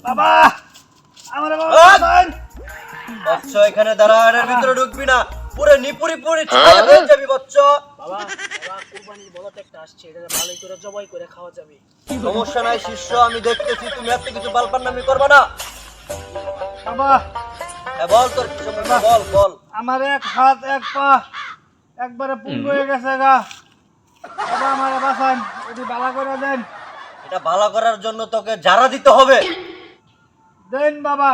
বাবা আমার বাবা বচ্চ এখানে দাঁড়া, এর ভিতরে ঢুকবি না, পুরো নিপুরি পুরি ছায়া হয়ে যাবি বচ্চ। বাবা বাবা কুরবানির বড় একটা আসছে, এটা ভালোই করে জবাই করে খাওয়া যাবে। সমস্যা নাই শিষ্য, আমি দেখতেছি তুমি এত কিছু বালপান্নামি করবে না। বাবা বল তোর কি সমস্যা, বল বল। আমার এক হাত এক পা একবারে পুঙ্গ হয়ে গেছে গা। বাবা আমার বাঁচান, এটি বালা করে দেন। এটা ভালো করার জন্য তোকে জারা দিতে হবে। দেন বাবা,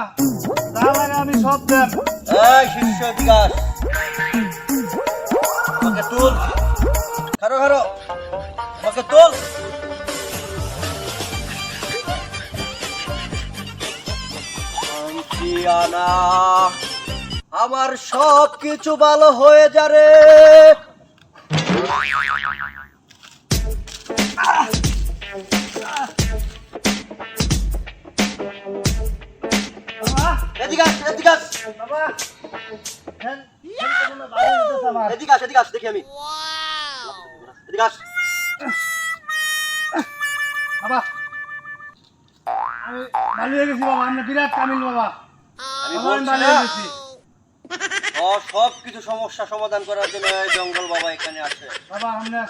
যা লাগে আমি সব দেন। এই শিষ্য বিকাশ, ওকে তুল, খারো খারো, ওকে তুল। শান্তিয়ানা, আমার সব কিছু ভালো হয়ে যারে। বাবা এদিকে আস, এদিকে আস, বাবা হ্যাঁ হ্যাঁ তো ভালো হইতেছে আমার। এদিকে আস, এদিকে আস, দেখি আমি। এদিকে আস। বাবা আমি ভালো হয়ে গেছি বাবা, আমরা বিরাট কামিল বাবা। আমি বাবা, বলছি ভালো না, হয়ে গেছি। সব কিছু সমস্যা সমাধান করার জন্য এই জঙ্গল বাবা এখানে আছে। বাবা আমরা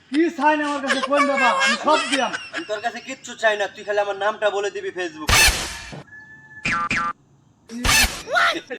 কি চাই না আমার কাছে কোন বাবা, আমি সব দিলাম। আমি তোর কাছে কিচ্ছু চাই না, তুই খালি আমার নামটা বলে দিবি ফেসবুকে।